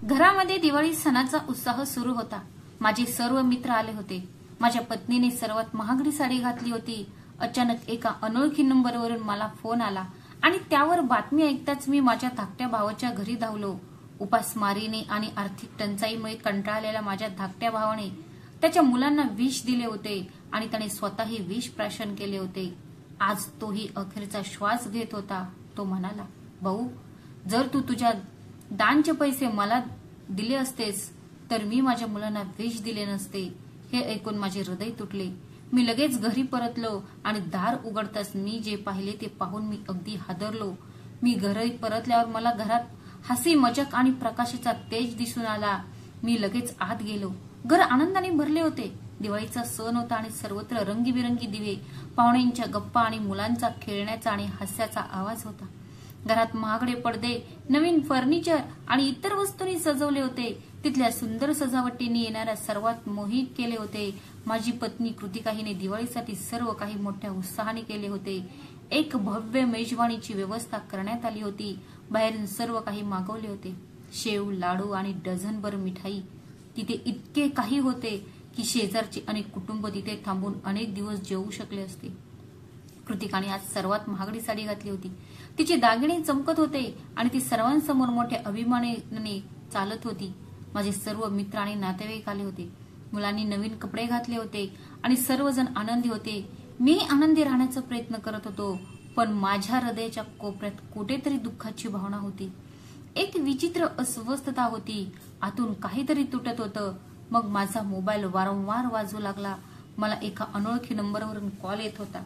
घरामध्ये दिवाळी सणाचा उत्साह सुरू होता। माझे सर्व मित्र आले होते। माझ्या पत्नीने सर्वात महागडी साडी घातली होती। अचानक एका अनोळखी नंबरवरून मला फोन आला आणि त्यावर बातमी ऐकताच मी माझ्या धाकट्या भावाच्या घरी धावलो। उपासमारीने आणि आर्थिक टंचाईमुळे कंटाळलेल्या माझ्या धाकट्या भावाने त्याच्या मुलांना विष दिले होते आणि त्याने स्वतःही विष प्राशन केले होते। आज तोही अखेरचा श्वास घेत होता। तो म्हणाला, भाऊ, जर तू तुझ्या दानचे पैसे मला दिले असतेस तर मी माझ्या मुलांना विष दिले नसते। हे ऐकून माझे हृदय तुटले। मी लगेच घरी परतलो आणि दार उघडताच मी जे पाहिले ते पाहून मी अगदी हादरलो। मी घरी परतल्यावर मला घरात हसी मजाक आणि प्रकाशाचा तेज दिसून आला। मी लगेच आत गेलो। घर आनंदाने भरले होते। दिवाळीचा सण होता आणि सर्वत्र रंगीबिरंगी दिवे, पाहुण्यांच्या गप्पा आणि मुलांचा खेळण्याचा आणि हास्याचा आवाज होता। घरात महागडे पडदे, नवीन फर्निचर आणि इतर वस्तूंनी सजवले होते। तिथल्या सुंदर सजावटींनी येणाऱ्या सर्वात मोहित केले होते। माझी पत्नी कृतिका हिने दिवाळीसाठी सर्व काही मोठ्या उत्साहाने केले होते। एक भव्य मेजवानीची व्यवस्था करण्यात आली होती। बाहेरून सर्व काही मागवले होते। शेव, लाडू आणि डझनभर मिठाई। तिथे इतके काही होते की शेजारची अनेक कुटुंब तिथे थांबून अनेक दिवस जेवू शकले असते। कृतिकाने आज सर्वात महागडी साडी घातली होती। तिचे दागिने चमकत होते आणि ती सर्वांसमोर मोठ्या अभिमानाने चालत होती। माझे सर्व मित्र आणि नातेवाईक आले होते। मुलांनी नवीन कपडे घातले होते आणि सर्वजण आनंदी होते। मी आनंदी राहण्याचा प्रयत्न करत होतो, पण माझ्या हृदयाच्या कोपऱ्यात कुठेतरी दुःखाची भावना होती। एक विचित्र अस्वस्थता होती। आतून काहीतरी तुटत होतं। मग माझा मोबाईल वारंवार वाजू लागला। मला एका अनोळखी नंबरवरून कॉल येत होता,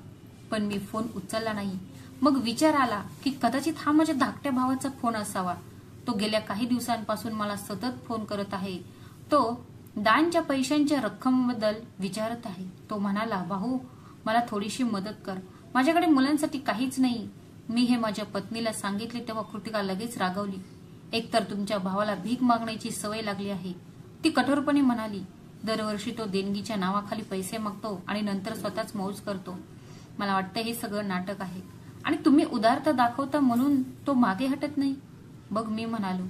पण मी फोन उचलला नाही। मग विचार आला की कदाचित हा माझ्या धाकट्या भावाचा फोन असावा। तो गेल्या काही दिवसांपासून मला सतत फोन करत आहे। तो दानच्या पैशांच्या रक्कमेबद्दल विचारत आहे। तो म्हणाला, भाऊ, मला थोडीशी मदत कर। माझ्याकडे मुलांसाठी काहीच नाही। मी हे माझ्या पत्नीला सांगितले तेव्हा कृतिका लगेच रागावली। एकतर तुमच्या भावाला भीक मागण्याची सवय लागली आहे, ती कठोरपणे म्हणाली। दरवर्षी तो देणगीच्या नावाखाली पैसे मागतो आणि नंतर स्वतःच मौज करतो। मला वाटतं हे सगळं नाटक आहे आणि तुम्ही उदारता दाखवता म्हणून तो मागे हटत नाही। बघ, मी म्हणालो,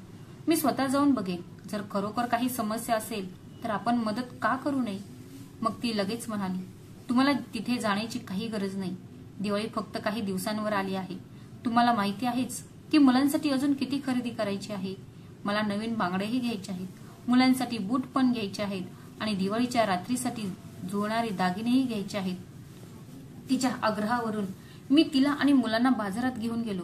मी स्वतः जाऊन बघेन। जर खरोखर काही समस्या असेल तर आपण मदत का करू नये? मग ती लगेच म्हणाली, तुम्हाला तिथे जाण्याची काही गरज नाही। दिवाळी फक्त काही दिवसांवर आली आहे। तुम्हाला माहिती आहेच की मुलांसाठी अजून किती खरेदी करायची आहे। मला नवीन बांगड्याही घ्यायच्या आहेत, मुलांसाठी बूट पण घ्यायचे आहेत आणि दिवाळीच्या रात्रीसाठी जुळणारे दागिनेही घ्यायचे आहेत। तिच्या आग्रहावरून मी तिला आणि मुलांना बाजारात घेऊन गेलो।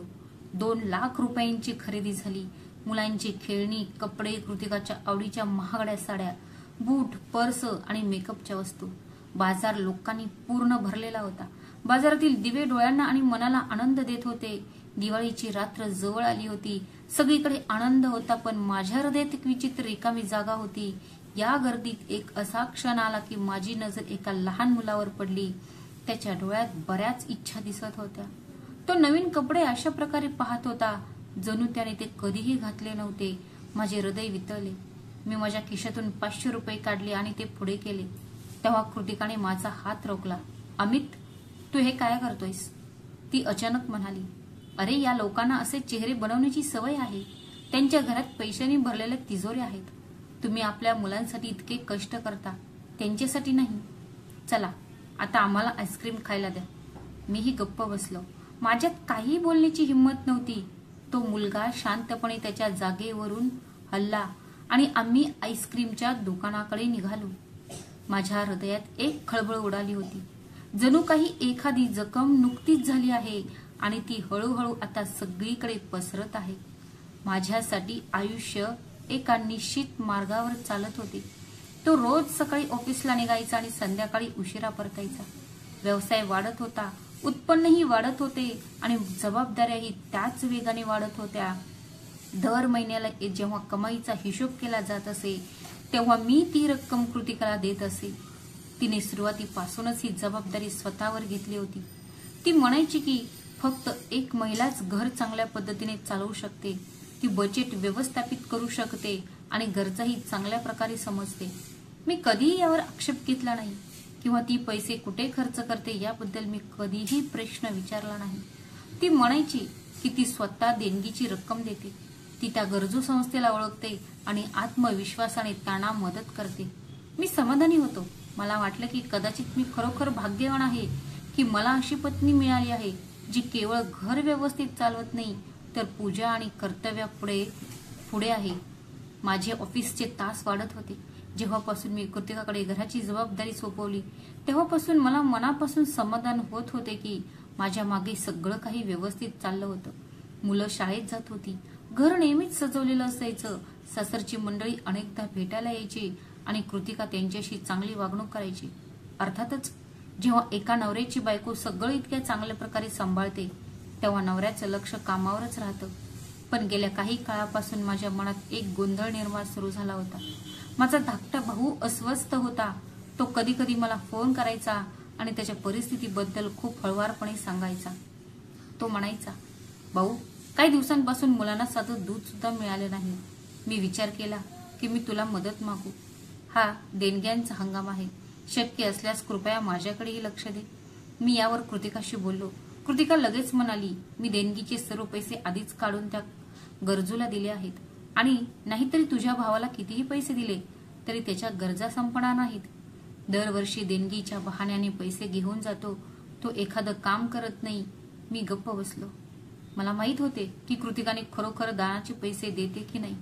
2 लाख रुपयांची खरेदी झाली। मुलांची खेळणी, कपडे, कृतिकाच्या आवडीच्या महागड्या साड्या, बूट, पर्स आणि मेकअपच्या वस्तू। बाजार लोकांनी पूर्ण भरलेला होता। बाजारातील दिवे डोळ्यांना आणि मनाला आनंद देत होते। दिवाळीची रात्र जवळ आली होती। सगळीकडे आनंद होता, पण माझ्या हृदयात एक विचित्र रिकामी जागा होती। या गर्दीत एक असा क्षण आला की माझी नजर एका लहान मुलावर पडली। त्याच्या डोळ्यात बऱ्याच इच्छा दिसत होत्या। तो नवीन कपडे अशा प्रकारे पाहत होता जणू त्याने ते कधीही घातले नव्हते। माझे हृदय वितळले। मी माझ्या खिशातून 500 रुपये काढले आणि ते पुढे केले। तेव्हा कृतिकाने माझा हात रोखला। अमित, तू हे काय करतोयस? ती अचानक म्हणाली, अरे, या लोकांना असे चेहरे बनवण्याची सवय आहे। त्यांच्या घरात पैशांनी भरलेल्या तिजोऱ्या आहेत। तुम्ही आपल्या मुलांसाठी इतके कष्ट करता, त्यांच्यासाठी नाही। चला, आता आम्हाला आईस्क्रीम खायला द्या। मीही गप्प बसलो। माझ्यात काही बोलण्याची हिंमत नव्हती। तो मुलगा शांतपणे त्याच्या जागेवरून हलला आणि आम्ही आईस्क्रीमच्या दुकानाकडे निघालो। माझ्या हृदयात एक खळबळ उडाली होती, जणू काही एखादी जखम नुकतीच झाली आहे आणि ती हळूहळू आता सगळीकडे पसरत आहे। माझ्यासाठी आयुष्य एका निश्चित मार्गावर चालत होते। तो रोज सकाळी ऑफिसला निघायचा आणि संध्याकाळी उशिरा परतायचा। व्यवसाय वाढत होता, उत्पन्नही वाढत होते आणि जबाबदाऱ्याही त्याच वेगाने वाढत होत्या। दर महिन्याला जेव्हा कमाईचा हिशोब केला जात असे तेव्हा मी ती रक्कम कृतिकाला देत असे। तिने सुरुवातीपासूनच ही जबाबदारी स्वतःवर घेतली होती। ती म्हणायची की फक्त एक महिलाच घर चांगल्या पद्धतीने चालवू शकते। ती बजेट व्यवस्थापित करू शकते आणि गरजाही चांगल्या प्रकारे समजते। मी कधीही यावर आक्षेप घेतला नाही किंवा ती पैसे कुठे खर्च करते याबद्दल मी कधीही प्रश्न विचारला नाही। ती म्हणायची की ती स्वतः देणगीची रक्कम देते, ती त्या गरजू संस्थेला ओळखते आणि आत्मविश्वासाने त्यांना मदत करते. मी समाधानी होतो. मला वाटलं की कदाचित मी खरोखर भाग्यवान आहे की मला अशी पत्नी मिळाली आहे जी केवळ घर व्यवस्थित चालवत नाही तर पूजा आणि कर्तव्यापुढे आहे. माझे ऑफिसचे तास वाढत होते. जेव्हापासून मी कृतिकाकडे घराची जबाबदारी सोपवली तेव्हापासून मला मनापासून समाधान होत होते की माझ्या मागे सगळं काही व्यवस्थित चाललं होतं. मुलं शाळेत जात होती. घर नेहमीच सजवलेलं असायचं. सासरची मंडळी अनेकदा भेटायला यायची आणि कृतिका त्यांच्याशी चांगली वागणूक करायची. अर्थातच जेव्हा एका नवऱ्याची बायको सगळं इतक्या चांगल्या प्रकारे सांभाळते तेव्हा नवऱ्याचं लक्ष कामावरच राहतं. पण गेल्या काही काळापासून माझ्या मनात एक गोंधळ निर्माण सुरू झाला होता. माझा धाकटा भाऊ अस्वस्थ होता. तो कधी कधी मला फोन करायचा आणि त्याच्या परिस्थितीबद्दल खूप हळवारपणे सांगायचा. तो म्हणायचा, भाऊ, काही दिवसांपासून मुलांना साधं दूध सुद्धा मिळालं नाही. मी विचार केला की मी तुला मदत मागू. हा देणग्यांचा हंगाम आहे. शक्य असल्यास कृपया माझ्याकडेही लक्ष दे. मी यावर कृतिकाशी बोललो. कृतिका लगेच म्हणाली, मी देणगीचे सर्व पैसे आधीच काढून त्या गरजूला दिले आहेत आणि नाहीतरी तुझ्या भावाला कितीही पैसे दिले तरी त्याच्या गरजा संपणार नाहीत. दरवर्षी देणगीच्या बहाण्याने पैसे घेऊन जातो. तो एखादं काम करत नाही. मी गप्प बसलो. मला माहित होते की कृतिकाने खरोखर दानाचे पैसे देते की नाही,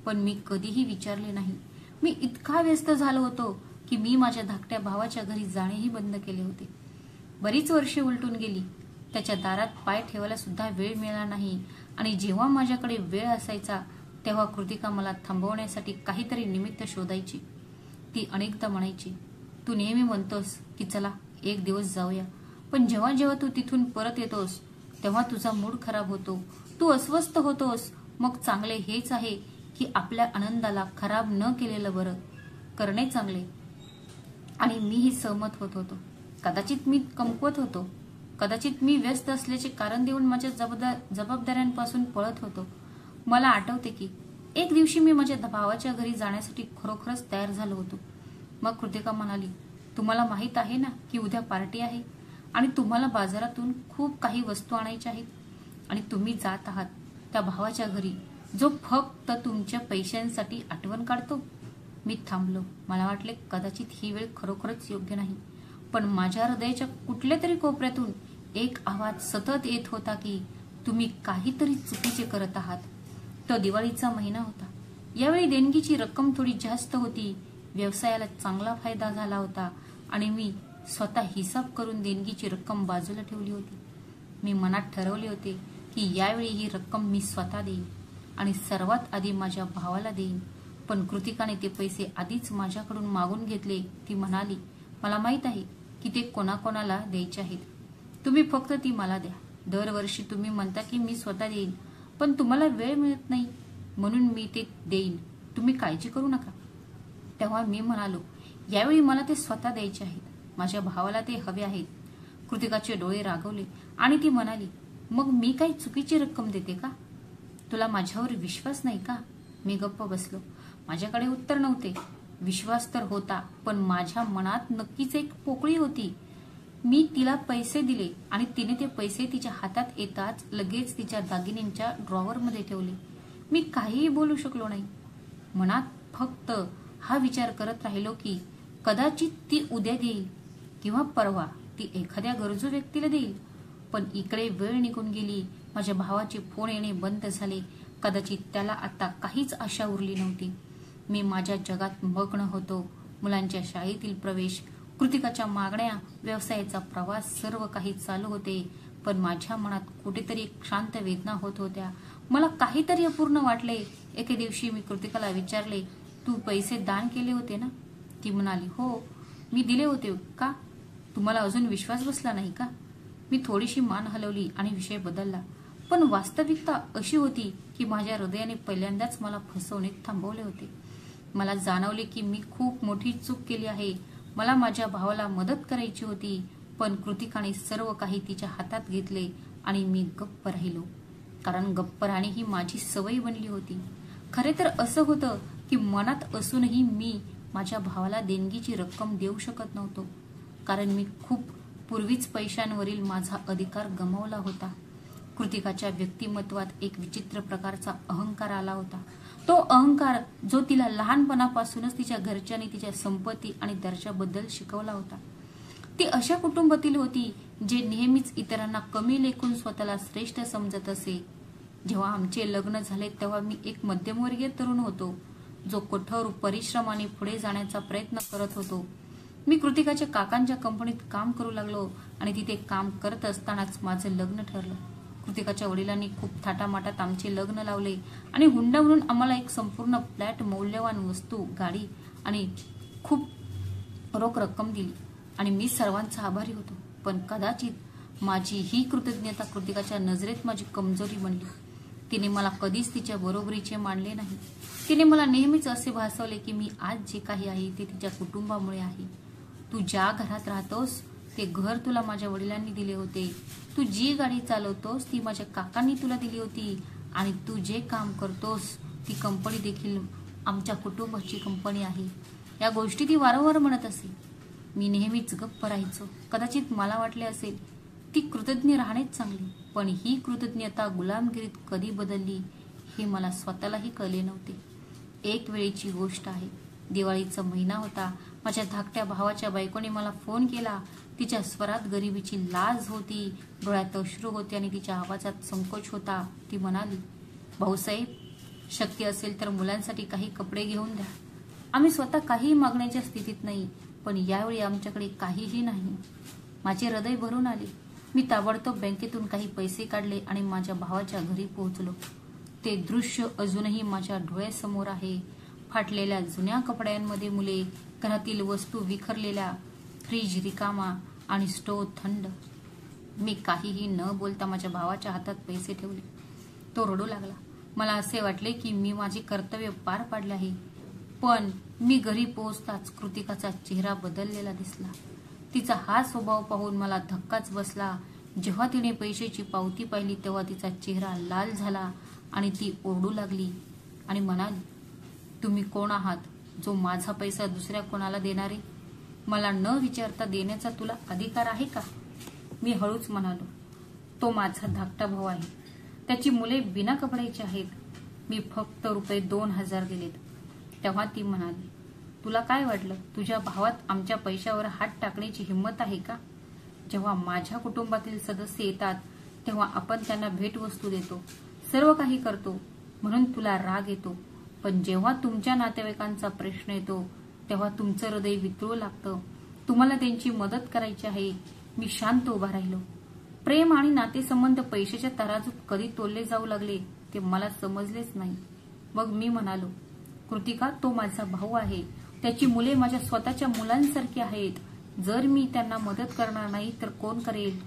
पण मी कधीही विचारले नाही. मी इतका व्यस्त झालो होतो की मी माझ्या धाकट्या भावाच्या घरी जाणेही बंद केले होते. बरीच वर्षे उलटून गेली. त्याच्या दारात पाय ठेवायला सुद्धा वेळ मिळाला नाही आणि जेव्हा माझ्याकडे वेळ असायचा तेव्हा कृतिका मला थांबवण्यासाठी काहीतरी निमित्त शोधायची. ती अनेकदा म्हणायची, तू नेहमी म्हणतोस की चला एक दिवस जाऊया, पण जेव्हा जेव्हा तू तिथून परत येतोस तेव्हा तुझा मूड खराब होतो, तू अस्वस्थ होतोस. मग चांगले हेच आहे की आपल्या आनंदाला खराब न केलेलं बरं, करणे चांगले. आणि मीही सहमत होत होतो. कदाचित मी कमकुवत होतो. कदाचित मी व्यस्त असल्याचे कारण देऊन माझ्या जबाबदाऱ्यांपासून पळत होतो. मला आठवते की एक दिवशी मी माझ्या भावाच्या घरी जाण्यासाठी खरोखरच तयार झालो होतो. मग कृतिका म्हणाली, तुम्हाला माहित आहे ना की उद्या पार्टी आहे आणि तुम्हाला बाजारातून खूप काही वस्तू आणायच्या आहेत आणि तुम्ही जात आहात त्या भावाच्या घरी जो फक्त तुमच्या पैशांसाठी आठवण काढतो. मी थांबलो. मला वाटले कदाचित ही वेळ खरोखरच योग्य नाही, पण माझ्या हृदयाच्या कुठल्या तरी कोपऱ्यातून एक आवाज सतत येत होता की तुम्ही काहीतरी चुकीचे करत आहात. तो दिवाळीचा महिना होता. यावेळी देणगीची रक्कम थोडी जास्त होती. व्यवसायाला चांगला फायदा झाला होता आणि मी स्वतः हिसाब करून देणगीची रक्कम बाजूला ठेवली होती. मी मनात ठरवले होते की यावेळी ही रक्कम मी स्वतः देईन आणि सर्वात आधी माझ्या भावाला देईन. पण कृतिकाने ते पैसे आधीच माझ्याकडून मागून घेतले. ती म्हणाली, मला माहित आहे की ते कोणाकोणाला द्यायचे आहेत. तुम्ही फक्त ती मला द्या. दरवर्षी तुम्ही म्हणता की मी स्वतः देईन, पण तुम्हाला वेळ मिळत नाही म्हणून मी ते देईन. तुम्ही काळजी करू नका. तेव्हा मी म्हणालो, यावेळी मला ते स्वतः द्यायचे आहेत. माझ्या भावाला ते हवे आहेत. कृतिकाचे डोळे रागवले आणि ती म्हणाली, मग मी काही चुकीची रक्कम देते का? तुला माझ्यावर विश्वास नाही का? मी गप्प बसलो. माझ्याकडे उत्तर नव्हते. विश्वास तर होता, पण माझ्या मनात नक्कीच एक पोकळी होती. मी तिला पैसे दिले आणि तिने ते पैसे तिच्या हातात येताच लगेच तिच्या दागिन्यांच्या ड्रॉवरमध्ये ठेवले. मी काहीही बोलू शकलो नाही. मनात फक्त हा विचार करत राहिलो की कदाचित ती उद्या देईल किंवा परवा ती एखाद्या गरजू व्यक्तीला देईल. पण इकडे वेळ निघून गेली. माझ्या भावाचे फोन येणे बंद झाले. कदाचित त्याला आता काहीच आशा उरली नव्हती. मी माझ्या जगात मग्न होतो. मुलांच्या शाळेतील प्रवेश, कृतिकाच्या मागण्या, व्यवसायाचा प्रवास सर्व काही चालू होते. पण माझ्या मनात कुठेतरी एक शांत वेदना होत होत्या. मला काहीतरी अपूर्ण वाटले. एके दिवशी मी कृतिकाला विचारले, तू पैसे दान केले होते ना? ती म्हणाली, हो मी दिले होते. का? तुम्हाला अजून विश्वास बसला नाही का? मी थोडीशी मान हलवली आणि विषय बदलला. पण वास्तविकता अशी होती की माझ्या हृदयाने पहिल्यांदाच मला फसवणे थांबवले होते. मला जाणवले की मी खूप मोठी चूक केली आहे. मला माझ्या भावाला मदत करायची होती, पण कृतिकाने सर्व काही तिच्या हातात घेतले आणि मी गप्प राहिलो. कारण गप्प राहणे ही माझी सवय बनली होती. खरे तर असं होतं की मनात असूनही मी माझ्या भावाला देणगीची रक्कम देऊ शकत नव्हतो. कारण मी खूप पूर्वीच पैशांवरील माझा अधिकार गमावला होता. कृतिकाच्या व्यक्तिमत्वात एक विचित्र प्रकारचा अहंकार आला होता. तो अहंकार जो तिला लहानपणापासूनच तिच्या घरच्यांनी तिच्या संपत्ती आणि दर्जाबद्दल शिकवला होता. ती अशा कुटुंबातील होती जे नेहमीच इतरांना कमी लेखून स्वतःला श्रेष्ठ समजत असे. जेव्हा आमचे लग्न झाले तेव्हा मी एक मध्यमवर्गीय तरुण होतो, जो कठोर परिश्रमाने पुढे जाण्याचा प्रयत्न करत होतो. मी कृतिकाच्या काकांच्या कंपनीत काम करू लागलो आणि तिथे काम करत असतानाच माझं लग्न ठरलं. कृतिकाच्या वडिलांनी खूप थाटामाटात आमचे लग्न लावले आणि हुंडा म्हणून आम्हाला एक संपूर्ण फ्लॅट, मौल्यवान वस्तू, गाडी आणि खूप रोख रक्कम दिली आणि मी सर्वांचा आभारी होतो. पण कदाचित माझी ही कृतज्ञता कृतिकाच्या नजरेत माझी कमजोरी बनली. तिने मला कधीच तिच्या बरोबरीचे मानले नाही. तिने मला नेहमीच असे भासवले की मी आज जे काही आहे ते तिच्या कुटुंबामुळे आहे. तू ज्या घरात राहतोस ते घर तुला माझ्या वडिलांनी दिले होते. तू जी गाडी चालवतोस ती माझ्या काकांनी तुला दिली होती आणि तू जे काम करतोस ती कंपनी देखील आमच्या कुटुंबाची कंपनी आहे. या गोष्टी ती वारंवार म्हणत असे. मी नेहमीच गप्प राहायचो. कदाचित मला वाटले असेल ती कृतज्ञ राहणेच चांगली, पण ही कृतज्ञता गुलामगिरीत कधी बदलली हे मला स्वतःलाही कळले नव्हते. एक वेळेची गोष्ट आहे. दिवाळीचा महिना होता. माझ्या धाकट्या भावाच्या बायकोने मला फोन केला. तिच्या स्वरात गरिबीची लाज होती, डोळ्यात अश्रू होते आणि तिच्या आवाजात संकोच होता. ती म्हणाली, भाऊसाहेब, शक्य असेल तर मुलांसाठी काही कपडे घेऊन द्या. आम्ही स्वतः काही मागण्याच्या स्थितीत नाही, पण यावेळी आमच्याकडे काहीही नाही. माझे हृदय भरून आले. मी ताबडतोब बँकेतून काही पैसे काढले आणि माझ्या भावाच्या घरी पोहोचलो. ते दृश्य अजूनही माझ्या डोळ्यासमोर आहे. फाटलेल्या जुन्या कपड्यांमध्ये मुले, घरातील वस्तू विखरलेल्या, फ्रीज रिकामा आणि स्टोव्ह थंड. मी काहीही न बोलता माझ्या भावाच्या हातात पैसे ठेवले. तो रडू लागला. मला असे वाटले की मी माझे कर्तव्य पार पाडले आहे. पण मी घरी पोहोचताच कृतिकाचा चेहरा बदललेला दिसला. तिचा हा स्वभाव पाहून मला धक्काच बसला. जेव्हा तिने पैशाची पावती पाहिली तेव्हा तिचा चेहरा लाल झाला आणि ती ओरडू लागली आणि म्हणाली, तुम्ही कोण आहात जो माझा पैसा दुसऱ्या कोणाला देणारे? मला न विचारता देण्याचा तुला अधिकार आहे का? मी हळूच म्हणालो, तो माझा धाकटा भाऊ आहे. त्याची मुले बिना कपड्याची आहेत. मी फक्त ₹2,000 दिलेत. तेव्हा ती म्हणाली, तुला काय वाटलं? तुझ्या भावात आमच्या पैशावर हात टाकण्याची हिंमत आहे का? जेव्हा माझ्या कुटुंबातील सदस्य येतात तेव्हा आपण त्यांना भेटवस्तू देतो, सर्व काही करतो, म्हणून तुला राग येतो. पण जेव्हा तुमच्या नातेवाईकांचा प्रश्न येतो तेव्हा तुमचं हृदय वितळू लागतं. तुम्हाला त्यांची मदत करायची आहे. मी शांत उभा राहिलो. प्रेम आणि नातेसंबंध पैशाच्या तराजूत कधी तोलले जाऊ लागले ते मला समजलेच नाही. मग मी म्हणालो, कृतिका, तो माझा भाऊ आहे. त्याची मुले माझ्या स्वतःच्या मुलांसारखी आहेत. जर मी त्यांना मदत करणार नाही तर कोण करेल?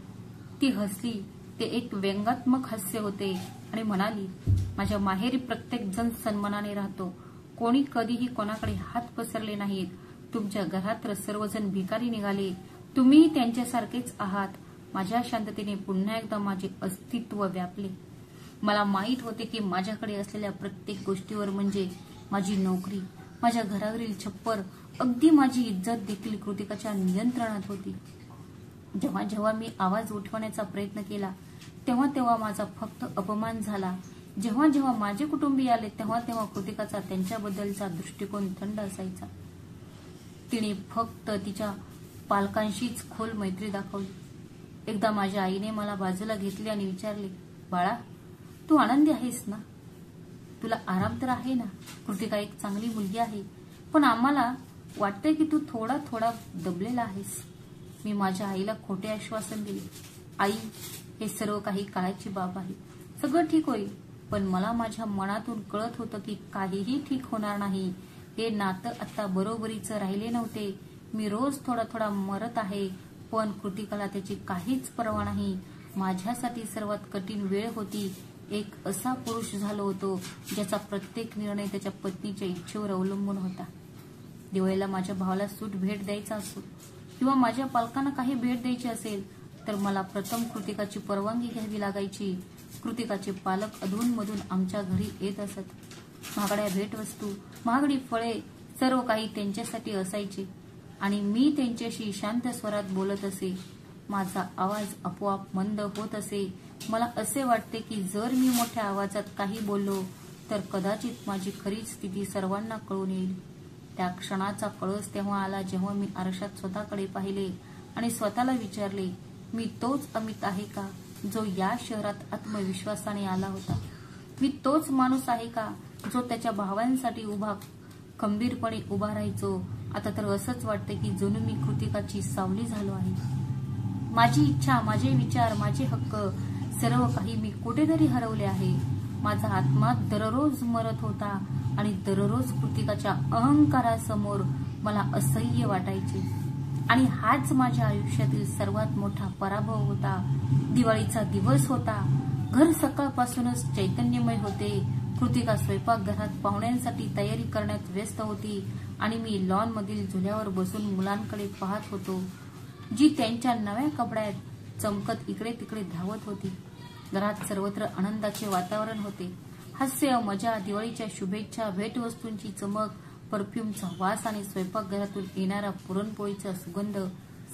ती हसली. ते एक व्यंगात्मक हास्य होते आणि म्हणाली, माझ्या माहेरी प्रत्येक जण सन्मानाने राहतो. कोणी कधीही कोणाकडे हात पसरले नाहीत. तुमच्या घरात सर्वजण भिकारी निघाले. तुम्हीही त्यांच्यासारखेच आहात. माझ्या शांततेने पुन्हा एकदा माझे अस्तित्व व्यापले. मला माहीत होते की माझ्याकडे असलेल्या प्रत्येक गोष्टीवर, म्हणजे माझी नोकरी, माझ्या घरावरील छप्पर, अगदी माझी इज्जत देखील कृतिकाच्या नियंत्रणात होती. जेव्हा जेव्हा मी आवाज उठवण्याचा प्रयत्न केला तेव्हा तेव्हा माझा फक्त अपमान झाला. जेव्हा जेव्हा माझे कुटुंबीय आले तेव्हा तेव्हा कृतिकाचा त्यांच्याबद्दलचा दृष्टिकोन थंड असायचा. तिने फक्त तिच्या पालकांशीच खोल मैत्री दाखवली. एकदा माझ्या आईने मला बाजूला घेतले आणि विचारले, बाळा, तू आनंदी आहेस ना? तुला आराम तर आहे ना? कृतिका एक चांगली मुलगी आहे, पण आम्हाला वाटतंय की तू थोडा थोडा दबलेला आहेस. मी माझ्या आईला खोटे आश्वासन दिले. आई, हे सर्व काही काळाची बाब आहे. सगळं ठीक होईल. पण मला माझ्या मनातून कळत होतं की काहीही ठीक होणार नाही. हे नातं आता बरोबरीचं राहिले नव्हते. मी रोज थोडा थोडा मरत आहे, पण कृतिकाला त्याची काहीच पर्वा नाही. माझ्यासाठी सर्वात कठीण वेळ होती. एक असा पुरुष झालो होतो ज्याचा प्रत्येक निर्णय त्याच्या पत्नीच्या इच्छेवर अवलंबून होता. दिवाळीला माझ्या भावाला सूट भेट द्यायचा असो किंवा माझ्या पालकांना काही भेट द्यायची असेल तर मला प्रथम कृतिकाची परवानगी घ्यावी लागायची. कृतिकाचे पालक अधूनमधून आमच्या घरी येत असत. महागड्या भेटवस्तू, महागडी फळे, सर्व काही त्यांच्यासाठी असायचे आणि मी त्यांच्याशी शांत स्वरात बोलत असे. माझा आवाज आपोआप मंद होत असे. मला असे वाटते की जर मी मोठ्या आवाजात काही बोललो तर कदाचित माझी खरी स्थिती सर्वांना कळून येईल. त्या क्षणाचा कळस तेव्हा आला जेव्हा मी आरशात स्वतःकडे पाहिले आणि स्वतःला विचारले, मी तोच अमित आहे का जो या शहरात आत्मविश्वासाने आला होता? मी तोच माणूस आहे का जो त्याच्या भावांसाठी खंबीरपणे उभा राहायचो? आता तर असंच वाटते की जणू मी कृतिकाची सावली झालो आहे. माझी इच्छा, माझे विचार, माझे हक्क, सर्व काही मी कुठेतरी हरवले आहे. माझा आत्मा दररोज मरत होता आणि दररोज कृतिकाच्या अहंकारासमोर मला असह्य वाटायचे. आणि हाच माझ्या आयुष्यातील सर्वात मोठा पराभव होता. दिवाळीचा दिवस होता. घर सकाळपासूनच चैतन्यमय होते. कृतिका स्वयंपाकघरात पाहुण्यांसाठी तयारी करण्यात व्यस्त होती आणि मी लॉन मधील झुल्यावर बसून मुलांकडे पाहत होतो, जी त्यांच्या नव्या कपड्यात चमकत इकडे तिकडे धावत होती. घरात सर्वत्र आनंदाचे वातावरण होते. हास्य, मजा, दिवाळीच्या शुभेच्छा, भेटवस्तूंची चमक, परफ्यूमचा वास आणि स्वयंपाकघरातून येणारा पुरणपोळीचा सुगंध,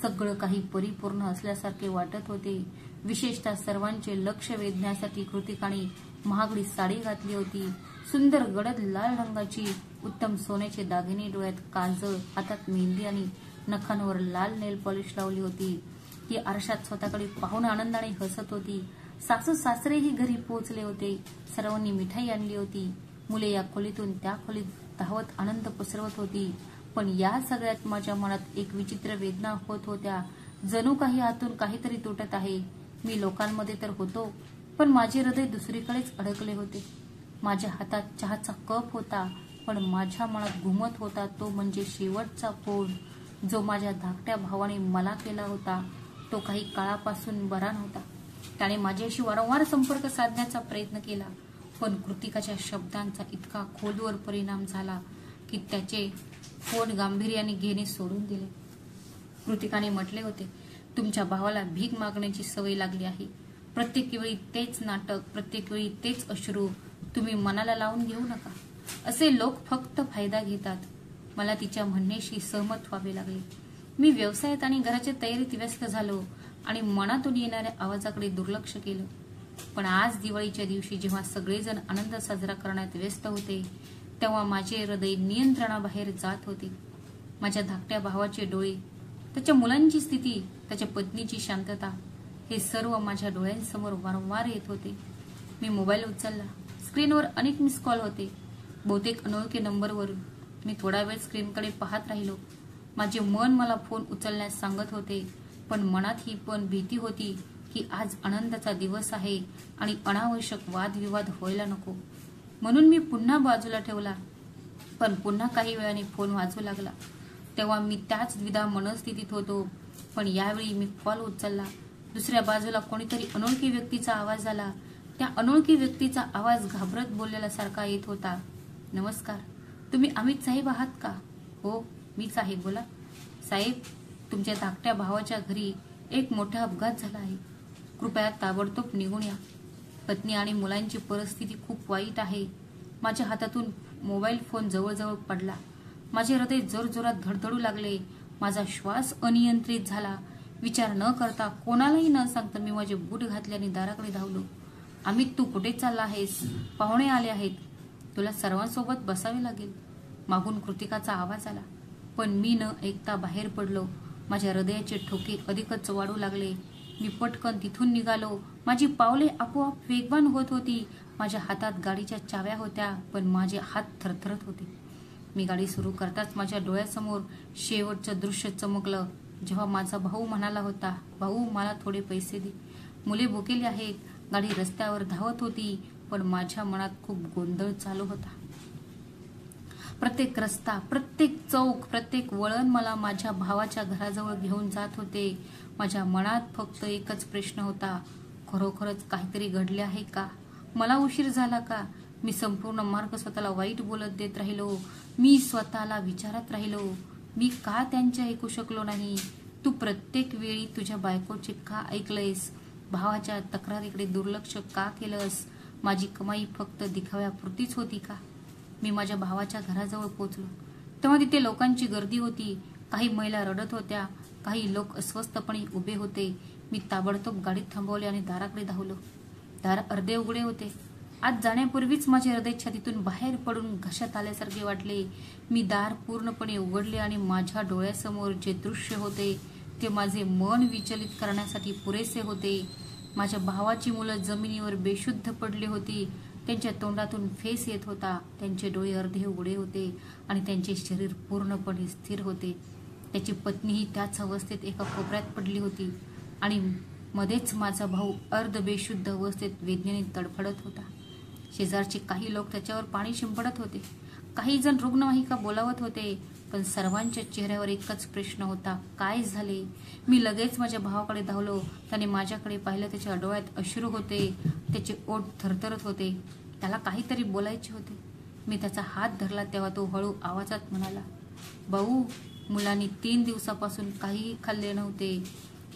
सगळं काही परिपूर्ण असल्यासारखे वाटत होते. विशेषतः सर्वांचे लक्ष वेधण्यासाठी कृतिकाने महागडी साडी घातली होती. सुंदर गडद लाल रंगाची, उत्तम सोन्याचे दागिने, डोळ्यात काजळ, हातात मेहंदी आणि नखांवर लाल नेल पॉलिश लावली होती. ती आरशात स्वतःकडे पाहून आनंदाने हसत होती. सासू सासरेही घरी पोहोचले होते. सर्वांनी मिठाई आणली होती. मुले या खोलीतून त्या खोलीत धावत आनंद पसरवत होती. पण या सगळ्यात माझ्या मनात एक विचित्र वेदना होत होत्या. जणू काही आतून काहीतरी तुटत आहे. मी लोकांमध्ये तर होतो, पण माझे हृदय दुसरीकडेच अडकले होते. माझ्या हातात चहाचा कप होता, पण माझ्या मनात घुमत होता तो म्हणजे शेवटचा फोन जो माझ्या धाकट्या भावाने मला केला होता. तो काही काळापासून बरा नव्हता. त्याने माझ्याशी वारंवार संपर्क साधण्याचा प्रयत्न केला, पण कृतिकाच्या शब्दांचा इतका खोलवर परिणाम झाला की त्याचे फोन गांभीर्याने घेणे सोडून दिले. कृतिकाने म्हटले होते, तुमच्या भावाला भीक मागण्याची सवय लागली आहे. प्रत्येक वेळी तेच नाटक, प्रत्येक वेळी तेच अश्रू. तुम्ही मनाला लावून घेऊ नका. असे लोक फक्त फायदा घेतात. मला तिच्या म्हणण्याशी सहमत व्हावे लागले. मी व्यवसायात आणि घराच्या तयारीत व्यस्त झालो आणि मनातून येणाऱ्या आवाजाकडे दुर्लक्ष केलं. पण आज दिवाळीच्या दिवशी जेव्हा सगळेजण आनंद साजरा करण्यात व्यस्त होते, तेव्हा माझे हृदय नियंत्रणाबाहेर जात होते. माझ्या धाकट्या भावाचे डोळे, त्याच्या मुलांची स्थिती, त्याच्या पत्नीची शांतता, हे सर्व माझ्या डोळ्यांसमोर वारंवार येत होते. मी मोबाईल उचलला. स्क्रीनवर अनेक मिस कॉल होते, बहुतेक अनोळखी नंबरवरून. मी थोडा वेळ स्क्रीनकडे पाहत राहिलो. माझे मन मला फोन उचलण्यास सांगत होते, पण मनात ही पण भीती होती की आज आनंदाचा दिवस आहे आणि अनावश्यक वादविवाद व्हायला नको. म्हणून मी पुन्हा बाजूला ठेवला. पण पुन्हा काही वेळाने फोन वाजू लागला. तेव्हा मी त्याच द्विधा मनस्थितीत होतो. पण यावेळी मी कॉल उचलला. दुसऱ्या बाजूला कोणीतरी अनोळखी व्यक्तीचा आवाज आला. त्या अनोळखी व्यक्तीचा आवाज घाबरत बोललेल्यासारखा येत होता. नमस्कार, तुम्ही अमित साहेब आहात का? हो, मीच आहे, बोला. साहेब, तुमच्या धाकट्या भावाच्या घरी एक मोठा अपघात झाला आहे. कृपया ताबडतोब निघून या. पत्नी आणि मुलांची परिस्थिती खूप वाईट आहे. माझ्या हातातून मोबाईल फोन जवळजवळ पडला. माझे हृदय जोरजोरात धडधडू लागले. माझा श्वास अनियंत्रित झाला. विचार न करता, कोणालाही न सांगता मी माझे बूट घातले आणि दाराकडे धावलो. अमित, तू कुठे चालला आहेस? पाहुणे आले आहेत. तुला सर्वांसोबत बसावे लागेल. मागून कृतिकाचा आवाज आला. पण मी न ऐकता बाहेर पडलो. माझ्या हृदयाचे ठोके अधिकच वाढू लागले. मी पटकन तिथून निघालो. माझी पावले आपोआप वेगवान होत होती. माझ्या हातात गाडीच्या चाव्या होत्या, पण माझे हात थरथरत होते. मी गाडी सुरू करताच माझ्या डोळ्यासमोर शेवटचं दृश्य चमकलं, जेव्हा माझा भाऊ म्हणाला होता, भाऊ, मला थोडे पैसे दे. मुले भुकेली आहेत. गाडी रस्त्यावर धावत होती, पण माझ्या मनात खूप गोंधळ चालू होता. प्रत्येक रस्ता, प्रत्येक चौक, प्रत्येक वळण मला माझ्या भावाच्या घराजवळ घेऊन जात होते. माझ्या मनात फक्त एकच प्रश्न होता, खरोखरच काहीतरी घडले आहे का? मला उशीर झाला का? मी संपूर्ण मार्ग स्वतःला वाईट बोलत देत राहिलो. मी स्वतःला विचारत राहिलो, मी का त्यांचे ऐकू शकलो नाही? तू प्रत्येक वेळी तुझ्या बायकोचे का ऐकलंयस? भावाच्या तक्रारीकडे दुर्लक्ष का केलंस? माझी कमाई फक्त दिखाव्यापुरतीच होती का? मी माझ्या भावाच्या घराजवळ पोहोचलो तेव्हा तिथे लोकांची गर्दी होती. काही महिला रडत होत्या, काही लोक अस्वस्थपणे उभे होते. मी ताबडतोब गाडीत थांबवले आणि दाराकडे धावलो. दार अर्धे उघडे होते. आत जाण्यापूर्वीच माझे हृदय छातीतून बाहेर पडून घशात आल्यासारखे वाटले. मी दार पूर्णपणे उघडले आणि माझ्या डोळ्यासमोर जे दृश्य होते ते माझे मन विचलित करण्यासाठी पुरेसे होते. माझ्या भावाची मुलं जमिनीवर बेशुद्ध पडली होती. त्यांच्या तोंडातून फेस येत होता. त्यांचे डोळे अर्धे उघडे होते आणि त्यांचे शरीर पूर्णपणे स्थिर होते. त्याची पत्नीही त्याच अवस्थेत एका कोपऱ्यात पडली होती आणि मध्येच माझा भाऊ अर्ध बेशुद्ध अवस्थेत वेदनेने तडफडत होता. शेजारचे काही लोक त्याच्यावर पाणी शिंपडत होते. काही जण रुग्णवाहिका बोलावत होते. पण सर्वांच्या चेहऱ्यावर एकच प्रश्न होता, काय झाले? मी लगेच माझ्या भावाकडे धावलो. त्याने माझ्याकडे पाहिलं. त्याच्या डोळ्यात अश्रू होते. त्याचे ओठ थरथरत होते. त्याला काहीतरी बोलायचे होते. मी त्याचा हात धरला तेव्हा तो हळू आवाजात म्हणाला, भाऊ, मुलांनी 3 दिवसापासून काहीही खाल्ले नव्हते.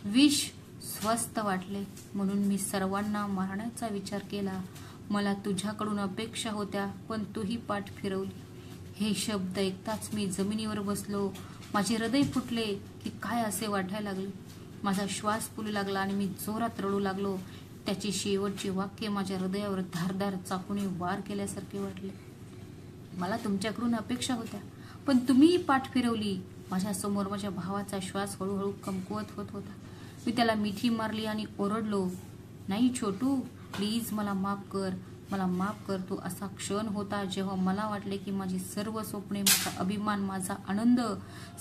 विष स्वस्त वाटले म्हणून मी सर्वांना मारण्याचा विचार केला. मला तुझ्याकडून अपेक्षा होत्या पण तूही पाठ फिरवली. हे शब्द ऐकताच मी जमिनीवर बसलो. माझे हृदय फुटले की काय असे वाटायला लागले. माझा श्वास फुलू लागला आणि मी जोरात रडू लागलो. त्याची शेवटची वाक्य माझ्या हृदयावर धारदार चाकूने वार केल्यासारखे वाटले. मला तुमच्याकडून अपेक्षा होत्या पण तुम्हीही पाठ फिरवली. माझ्यासमोर माझ्या भावाचा श्वास हळूहळू कमकुवत होत होता. मी त्याला मिठी मारली आणि ओरडलो, नाही छोटू, प्लीज मला माफ कर, मला माफ कर. तो असा क्षण होता जेव्हा मला वाटले की माझी सर्व स्वप्ने, माझा अभिमान, माझा आनंद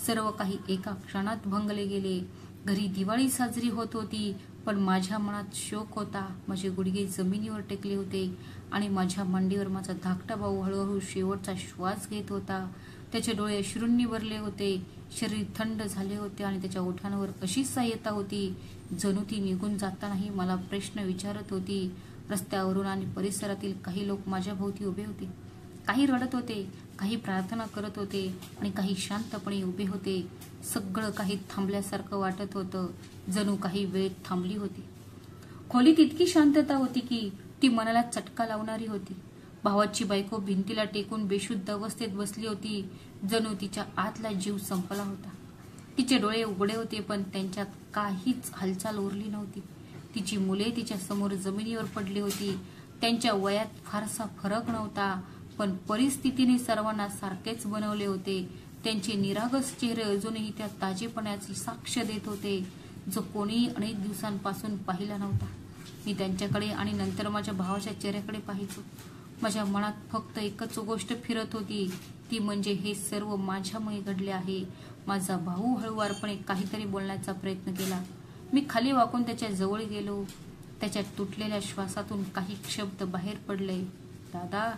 सर्व काही एका क्षणात भंगले गेले. घरी दिवाळी साजरी होत होती पण माझ्या मनात शोक होता. माझे गुडघे जमिनीवर टेकले होते आणि माझ्या मांडीवर माझा धाकटा भाऊ हळूहळू शेवटचा श्वास घेत होता. त्याचे डोळे अश्रूंनी भरले होते. शरीर थंड झाले होते आणि त्याच्या ओठांवर अशी सहाय्यता होती जणू ती निघून जातानाही मला प्रश्न विचारत होती. रस्त्यावरून आणि परिसरातील काही लोक माझ्या भोवती उभे होते. काही रडत होते, काही प्रार्थना करत होते आणि काही शांतपणे उभे होते. सगळं काही थांबल्यासारखं वाटत होतं, जणू काही वेळ थांबली होती. खोलीत इतकी शांतता होती की ती मनाला चटका लावणारी होती. भावाची बायको भिंतीला टेकून बेशुद्ध अवस्थेत बसली होती, जणू तिच्या आतला जीव संपला होता. तिचे डोळे उघडे होते पण त्यांच्यात काहीच हालचाल उरली नव्हती. तिची मुले तिच्या समोर जमिनीवर पडली होती. त्यांच्या वयात फारसा फरक नव्हता पण परिस्थितीने सर्वांना सारखेच बनवले होते. त्यांचे निरागस चेहरे अजूनही त्या ताजेपणाची साक्ष देत होते जो कोणी अनेक दिवसांपासून पाहिला नव्हता. मी त्यांच्याकडे आणि नंतर माझ्या भावाच्या चेहऱ्याकडे पाहायचो. माझ्या मनात फक्त एकच गोष्ट फिरत होती, ती म्हणजे हे सर्व माझ्यामुळे घडले आहे. माझा भाऊ हळुवारपणे काहीतरी बोलण्याचा प्रयत्न केला. मी खाली वाकून त्याच्या जवळ गेलो. त्याच्या तुटलेल्या श्वासातून काही शब्द बाहेर पडले. दादा,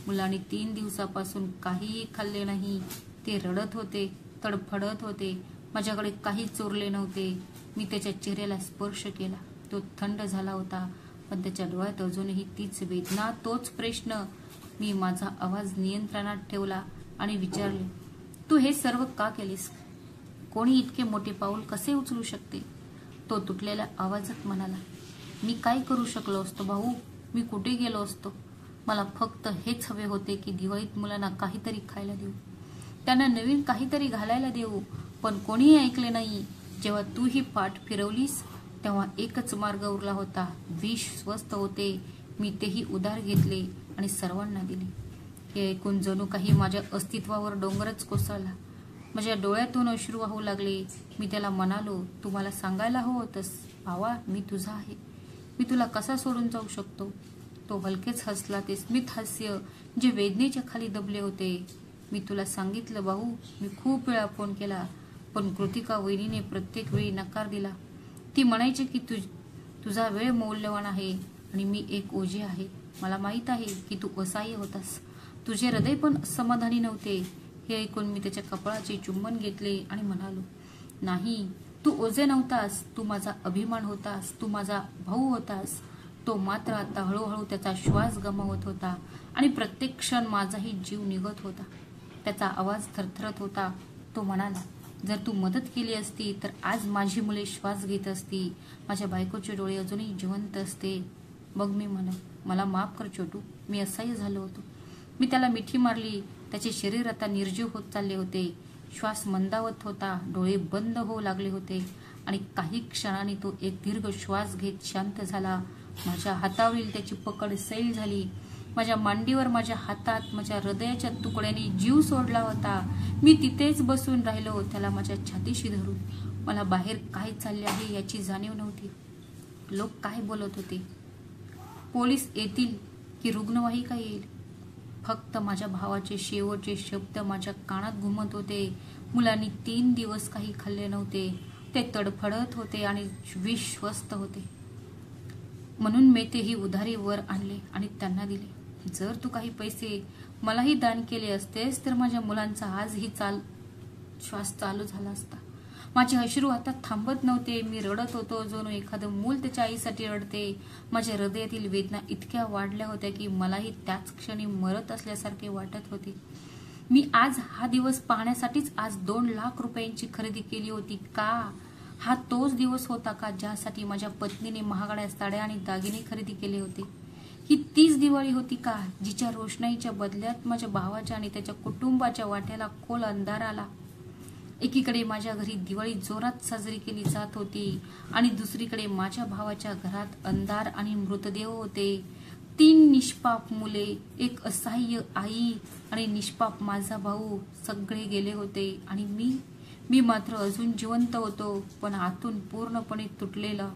मुलांनी 3 दिवसापासून काहीही खाल्ले नाही. ते रडत होते, तडफडत होते. माझ्याकडे काहीच उरले नव्हते. मी त्याच्या चेहऱ्याला स्पर्श केला. तो थंड झाला होता पण त्याच्या डोळ्यात अजूनही तीच वेदना, तोच प्रश्न. मी माझा आवाज नियंत्रणात ठेवला आणि विचारले, तू हे सर्व का केलीस? कोणी इतके मोठे पाऊल कसे उचलू शकते? तो तुटलेल्या आवाजात म्हणाला, मी काय करू शकलो असतो भाऊ? मी कुठे गेलो असतो? मला फक्त हेच हवे होते की दिवाळीत मुलांना काहीतरी खायला देऊ, त्यांना नवीन काहीतरी घालायला देऊ. पण कोणीही ऐकले नाही. जेव्हा तू ही पाठ फिरवलीस तेव्हा एकच मार्ग उरला होता. विष स्वस्त होते. मी तेही उधार घेतले आणि सर्वांना दिले. हे ऐकून जणू काही माझ्या अस्तित्वावर डोंगरच कोसळला. माझ्या डोळ्यातून अश्रू वाहू लागले. मी त्याला म्हणालो, तू मला सांगायला हवं होतंस भावा, मी तुझा आहे. मी तुला कसा सोडून जाऊ शकतो? तो हलकेच हसला, ते स्मित हास्य जे वेदनेच्या खाली दबले होते. मी तुला सांगितलं भाऊ, मी खूप वेळा फोन केला पण कृतिका वहिनीने प्रत्येक वेळी नकार दिला. ती म्हणायची की तुझा वेळ मौल्यवान आहे आणि मी एक ओझे आहे. मला माहित आहे की तू असहाय्य होतास. तुझे हृदय पण समाधानी नव्हते. हे ऐकून मी त्याच्या कपाळाचे चुंबन घेतले आणि म्हणालो, नाही, तू ओझे नव्हतास. तू माझा अभिमान होतास. तू माझा भाऊ होतास. तो मात्र आता हळूहळू त्याचा श्वास गमावत होता आणि प्रत्येक क्षण माझाही जीव निघत होता. त्याचा आवाज थरथरत होता. तो म्हणाला, जर तू मदत केली असती तर आज माझी मुले श्वास घेत असती. माझ्या बायकोचे डोळे अजूनही जिवंत असते. मग मी मला माफ कर छोटू, मी असहाय्य झालो होतो. मी त्याला मिठी मारली. त्याचे शरीर आता निर्जीव होत चालले होते. श्वास मंदावत होता, डोळे बंद होऊ लागले होते आणि काही क्षणांनी तो एक दीर्घ श्वास घेत शांत झाला. माझ्या हातावरील त्याची पकड सैल झाली. माझ्या मांडीवर, माझ्या हातात, माझ्या हृदयाच्या तुकड्यांनी जीव सोडला होता. मी तिथेच बसून राहिलो, त्याला माझ्या छातीशी धरून. मला बाहेर काय चालले आहे याची जाणीव नव्हती. लोक काय बोलत होते, पोलीस येतील की रुग्णवाहिका येईल, फक्त माझ्या भावाचे शेवटचे शब्द माझ्या कानात घुमत होते. मुलांनी 3 दिवस काही खाल्ले नव्हते, ते तडफडत होते आणि विश्वस्त होते. म्हणून मी तेही उधारी वर आणले आणि त्यांना दिले. जर तू काही पैसे मलाही दान केले असतेस तर माझ्या मुलांचा आजही श्वास चालू झाला असता. माझे अश्रू आता थांबत नव्हते. मी रडत होतो जणू एखादं मूल त्याच्या आईसाठी रडते. माझ्या हृदयातील वेदना इतक्या वाढल्या होत्या की मलाही त्याच क्षणी मरत असल्यासारखे वाटत होते. मी आज हा दिवस पाहण्यासाठीच आज 2 लाख रुपयांची खरेदी केली होती का? हा तोच दिवस होता का ज्यासाठी माझ्या पत्नीने महागड्या साड्या आणि दागिने खरेदी केले होते? ही तीच दिवाळी होती का जिच्या रोषणाईच्या बदल्यात माझ्या भावाच्या आणि त्याच्या कुटुंबाच्या वाट्याला खोल अंधार आला? एकीकडे माझ्या घरी दिवाळी जोरात साजरी केली जात होती आणि दुसरीकडे माझ्या भावाच्या घरात अंधार आणि मृतदेह होते. 3 निष्पाप मुले, एक असहाय्य आई आणि निष्पाप माझा भाऊ, सगळे गेले होते. आणि मी मात्र अजून जिवंत होतो, पण आतून पूर्णपणे तुटलेला.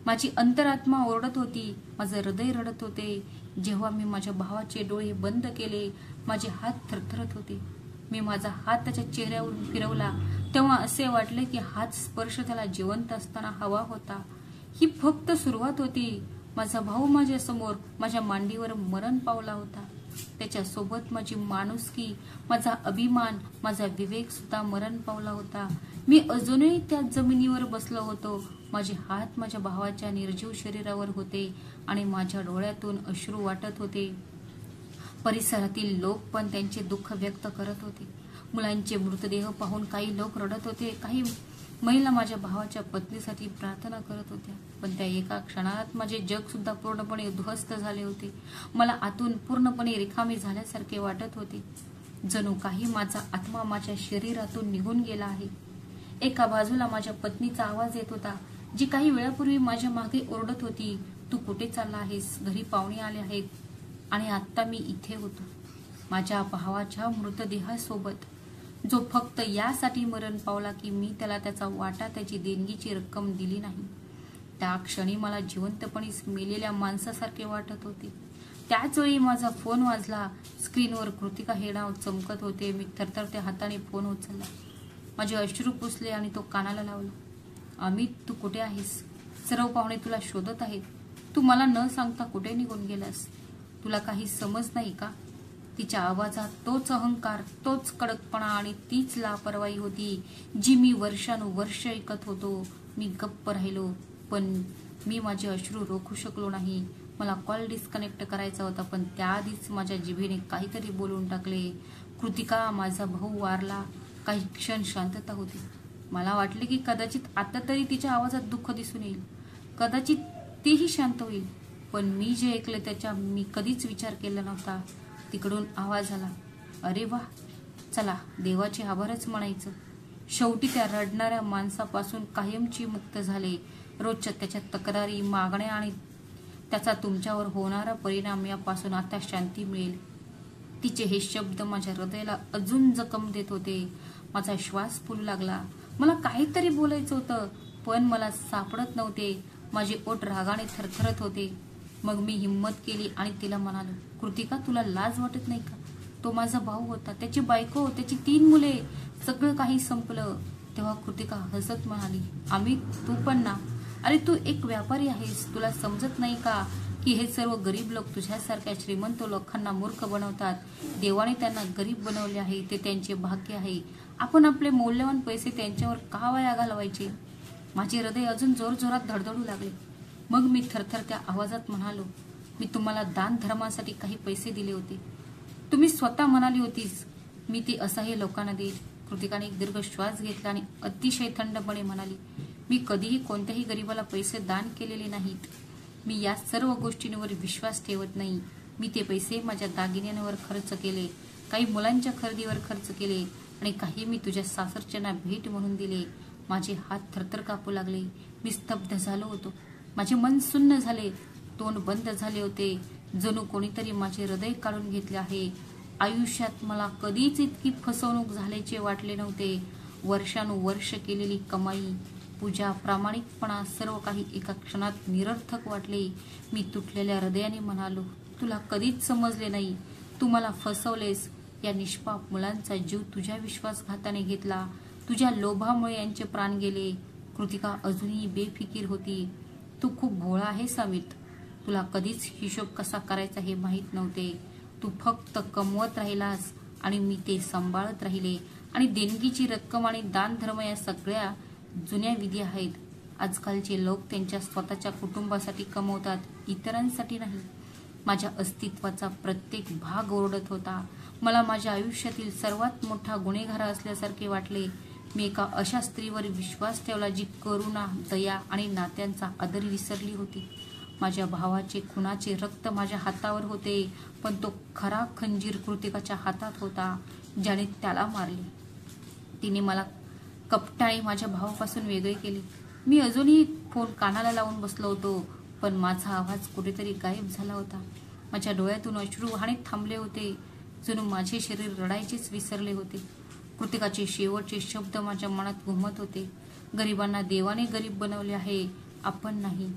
माझी अंतरात्मा ओरडत होती, माझं हृदय रडत होते. जेव्हा मी माझ्या भावाचे डोळे बंद केले, माझे हात थरथरत होते. मी माझा हात त्याच्या चेहऱ्यावरून फिरवला तेव्हा असे वाटले की हाच स्पर्श त्याला जिवंत असताना हवा होता. ही फक्त सुरुवात होती. माझा भाऊ माझ्या समोर, माझ्या मांडीवर मरण पावला होता. त्याच्या सोबत माझी माणुसकी, माझा अभिमान, माझा विवेक सुद्धा मरण पावला होता. मी अजूनही त्या जमिनीवर बसलो होतो. माझे हात माझ्या भावाच्या निर्जीव शरीरावर होते आणि माझ्या डोळ्यातून अश्रू वाटत होते. परिसरातील लोक पण त्यांचे दुःख व्यक्त करत होते. मुलांचे मृतदेह पाहून काही लोक रडत होते, काही महिला माझ्या भावाच्या पत्नीसाठी प्रार्थना करत होत्या. पण त्या एका क्षणात माझे जग सुद्धा पूर्णपणे उद्ध्वस्त झाले होते. मला आतून पूर्णपणे रिकामे झाल्यासारखे वाटत होते, जणू काही माझा आत्मा माझ्या शरीरातून निघून गेला आहे. एका बाजूला माझ्या पत्नीचा आवाज येत होता, जी काही वेळापूर्वी माझ्या मागे ओरडत होती, तू कुठे चालला आहेस? घरी पाहुणे आले आहेत. आणि आता मी इथे होतो माझ्या भावाच्या मृतदेहासोबत, जो फक्त यासाठी मरण पावला की मी त्याला त्याचा वाटा, त्याची देणगीची रक्कम दिली नाही. त्या क्षणी मला जिवंतपणीच मेलेल्या माणसासारखे वाटत होते. त्याच वेळी माझा फोन वाजला. स्क्रीनवर कृतिका हे नाव चमकत होते. मी थरथरत्या हाताने फोन उचलला. माझे अश्रू पुसले आणि तो कानाला लावला. अमित, तू कुठे आहेस? सर्व पाहुणे तुला शोधत आहेत. तू मला न सांगता कुठे निघून गेलास? तुला काही समज नाही का? तिच्या आवाजात तोच अहंकार, तोच कडकपणा आणि तीच लापरवाही होती जी मी वर्षानुवर्ष ऐकत होतो. मी गप्प राहिलो, पण मी माझे अश्रू रोखू शकलो नाही. मला कॉल डिस्कनेक्ट करायचा होता, पण त्याआधीच माझ्या जिभेने काहीतरी बोलून टाकले. कृतिका, माझा भाऊ वारला. काही क्षण शांतता होती. मला वाटले की कदाचित आता तरी तिच्या आवाजात दुःख दिसून येईल, कदाचित तीही शांत होईल. पण मी जे ऐकले त्याचा मी कधीच विचार केला नव्हता. तिकडून आवाज आला, अरे वा, चला देवाचे आभारच म्हणायचं. शेवटी त्या रडणाऱ्या माणसापासून कायमची मुक्त झाले. रोजच्या त्याच्या तक्रारी, मागण्या आणि त्याचा तुमच्यावर होणारा परिणाम यापासून आता शांती मिळेल. तिचे हे शब्द माझ्या हृदयाला अजून जखम देत होते. माझा श्वास फुलू लागला. मला काहीतरी बोलायचं होतं, पण मला सापडत नव्हते. माझे ओठ रागाने थरथरत होते. मग मी हिम्मत केली आणि तिला म्हणालो, कृतिका, तुला लाज वाटत नाही का? तो माझा भाऊ होता, त्याची बायको, त्याची 3 मुले, सगळं काही संपलं. तेव्हा कृतिका हसत म्हणाली, अमित, तू पण ना. अरे तू एक व्यापारी आहेस. तुला समजत नाही का की हे सर्व गरीब लोक तुझ्यासारख्या श्रीमंत लोकांना मूर्ख बनवतात. देवाने त्यांना गरीब बनवले आहे, ते त्यांचे भाग्य आहे. आपण आपले मौल्यवान पैसे त्यांच्यावर का वाया घालवायचे? माझे हृदय अजून जोरजोरात धडधडू लागले. मग मी थरथरत्या आवाजात म्हणालो, मी तुम्हाला दान धर्मासाठी काही पैसे दिले होते. तुम्ही स्वतः म्हणाली होतीस मी ते असहाय्य लोकांना देईल. कृतिकाने एक दीर्घ श्वास घेतला आणि अतिशय थंडपणे म्हणाली, मी कधीही कोणत्याही गरीबाला पैसे दान केलेले नाहीत. मी या सर्व गोष्टींवर विश्वास ठेवत नाही. मी ते पैसे माझ्या दागिन्यांवर खर्च केले, काही मुलांच्या खरेदीवर खर्च केले, आणि काही मी तुझ्या सासरच्यांना भेट म्हणून दिले. माझे हात थरथर कापू लागले. मी स्तब्ध झालो होतो. माझे मन सुन्न झाले. तोंड बंद झाले होते. जणू कोणीतरी माझे हृदय काढून घेतले आहे. आयुष्यात मला कधीच इतकी फसवणूक झाल्याचे वाटले नव्हते. वर्षानुवर्ष केलेली कमाई, पूजा, प्रामाणिकपणा सर्व काही एका क्षणात निरर्थक वाटले. मी तुटलेल्या हृदयाने म्हणालो, तुला कधीच समजले नाही. तू मला फसवलेस. या निष्पाप मुलांचा जीव तुझ्या विश्वासघाताने घेतला. तुझ्या लोभामुळे यांचे प्राण गेले. कृतिका अजूनही बेफिकीर होती. तू खूप भोळा आहेस अमित. तुला कधीच हिशोब कसा करायचा हे माहीत नव्हते. तू फक्त कमवत राहिलास आणि मी ते सांभाळत राहिले. आणि देणगीची रक्कम आणि दान धर्म या सगळ्या जुन्या विधी आहेत. आजकालचे लोक त्यांच्या स्वतःच्या कुटुंबासाठी कमवतात, इतरांसाठी नाही. माझ्या अस्तित्वाचा प्रत्येक भाग ओरडत होता. मला माझ्या आयुष्यातील सर्वात मोठा गुन्हेगार असल्यासारखे वाटले. मी एका अशा स्त्रीवर विश्वास ठेवला जी करुणा, दया आणि नात्यांचा आदर विसरली होती. माझ्या भावाचे खुनाचे रक्त माझ्या हातावर होते, पण तो खरा खंजीर कृतिकाच्या हातात होता, ज्याने त्याला मारले. तिने मला कपटाने माझ्या भावापासून वेगळे केले. मी अजूनही फोन कानाला लावून बसलो होतो, पण माझा आवाज कुठेतरी गायब झाला होता. माझ्या डोळ्यातून अश्रू वाहणे थांबले होते. जणू माझे शरीर रडायचेच विसरले होते. कृतिकाचे शेवटचे शब्द माझ्या मनात घुमत होते. गरिबांना देवाने गरीब बनवले आहे, आपण नाही.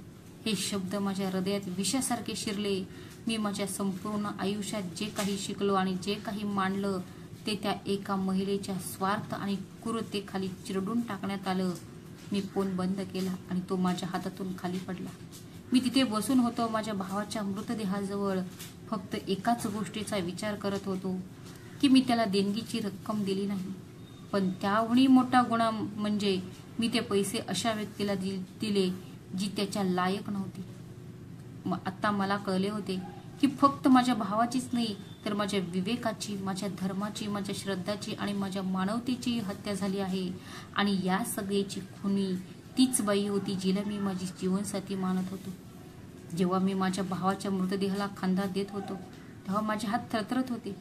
हे शब्द माझ्या हृदयात विषासारखे शिरले. मी माझ्या संपूर्ण आयुष्यात जे काही शिकलो आणि जे काही मांडलं ते त्या एका महिलेच्या स्वार्थ आणि क्रूरतेखाली चिरडून टाकण्यात आलं. मी फोन बंद केला आणि तो माझ्या हातातून खाली पडला. मी तिथे बसून होतो माझ्या भावाच्या मृतदेहाजवळ. फक्त एकाच गोष्टीचा विचार करत होतो की मी त्याला देणगीची रक्कम दिली नाही. पण त्याहूनही मोठा गुन्हा म्हणजे मी ते पैसे अशा व्यक्तीला दिले जी त्याच्या लायक नव्हती. आता मला कळले होते की फक्त माझ्या भावाचीच नाही तर माझ्या विवेकाची, माझ्या धर्माची, माझ्या श्रद्धाची आणि माझ्या मानवतेची हत्या झाली आहे. आणि या सगळ्याची खुनी तीच बाई होती जिला मी माझी जीवनसाथी मानत होतो. जेव्हा मी माझ्या भावाच्या मृतदेहाला खांदा देत होतो तेव्हा माझे हात थरथरत होते.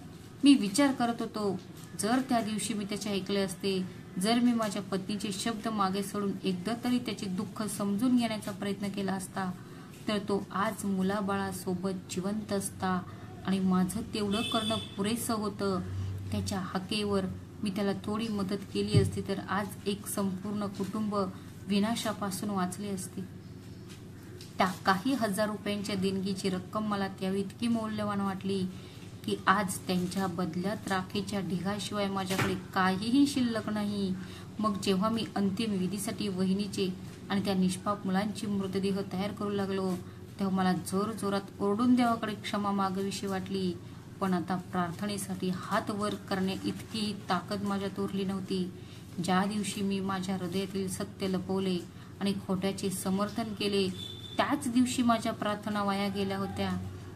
मी विचार करत होतो, जर त्या दिवशी मी त्याचे ऐकले असते, जर मी माझ्या पत्नीचे शब्द मागे सोडून एकदा तरी त्याचे दुःख समजून घेण्याचा प्रयत्न केला असता, तर तो आज मुलाबाळासोबत जिवंत असता आणि माझं तेवढं करणं पुरेसं होतं. त्याच्या हाकेवर मी त्याला थोडी मदत केली असती तर आज एक संपूर्ण कुटुंब विनाशापासून वाचले असते. त्या काही हजार रुपयांच्या देणगीची रक्कम मला त्यावेळी इतकी मौल्यवान वाटली की आज त्यांच्या बदल्यात राखेच्या ढिगाशिवाय माझ्याकडे काहीही शिल्लक नाही. मग जेव्हा मी अंतिम विधीसाठी वहिनीचे आणि त्या निष्पाप मुलांची मृतदेह तयार करू लागलो तेव्हा मला जोर जोरात ओरडून देवाकडे क्षमा मागावीशी वाटली. पण आता प्रार्थनेसाठी हात वर करण्या इतकी ताकद माझ्यात उरली नव्हती. ज्या दिवशी मी माझ्या हृदयातील सत्य लपवले आणि खोट्याचे समर्थन केले त्याच दिवशी माझ्या प्रार्थना वाया गेल्या होत्या.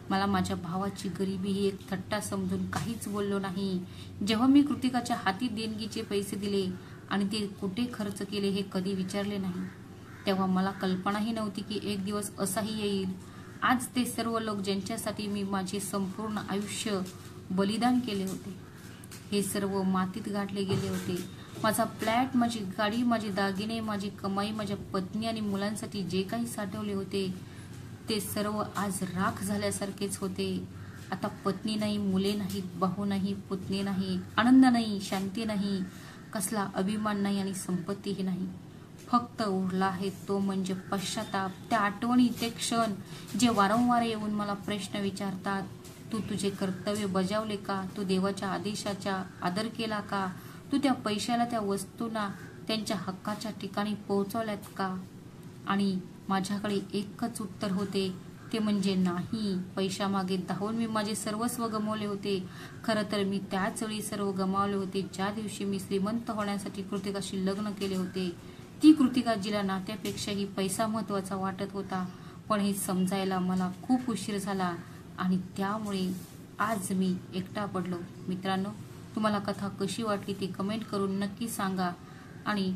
मला माझ्या भावाची गरिबी ही एक थट्टा समजून काहीच बोललो नाही. जेव्हा मी कृतिकाच्या हाती देणगीचे पैसे दिले आणि ते कुठे खर्च केले हे कधी विचारले नाही, तेव्हा मला कल्पनाही नव्हती की एक दिवस असाही येईल. आज ते सर्व लोक ज्यांच्यासाठी मी माझे संपूर्ण आयुष्य बलिदान केले होते, हे सर्व मातीत गाठले गेले होते. माझा फ्लॅट, माझी गाडी, माझे दागिने, माझी कमाई, माझ्या पत्नी आणि मुलांसाठी जे काही साठवले होते ते सर्व आज राख झाल्यासारखेच होते. आता पत्नी नाही, मुले नाहीत, भाऊ नाही, पुतणे नाही, आनंद नाही, शांती नाही, कसला अभिमान नाही आणि संपत्तीही नाही. फक्त उरला आहे तो म्हणजे पश्चाताप, त्या आठवणी, ते क्षण जे वारंवार येऊन मला प्रश्न विचारतात. तू तुझे कर्तव्य बजावले का? तू देवाच्या आदेशाचा आदर केला का? तू त्या पैशाला, त्या वस्तूंना त्यांच्या हक्काच्या ठिकाणी पोहोचवल्यात का? आणि माझ्याकडे एकच उत्तर होते, ते म्हणजे नाही. पैशामागे धावून मी माझे सर्वस्व गमावले होते. खरं तर मी त्याच वेळी सर्व गमावले होते ज्या दिवशी मी श्रीमंत होण्यासाठी कृतिकाशी लग्न केले होते. ती कृतिका जिला नात्यापेक्षाही पैसा महत्वाचा वाटत होता. पण हे समजायला मला खूप उशीर झाला आणि त्यामुळे आज मी एकटा पडलो. मित्रांनो, तुम्हाला कथा कशी वाटली ती कमेंट करून नक्की सांगा आणि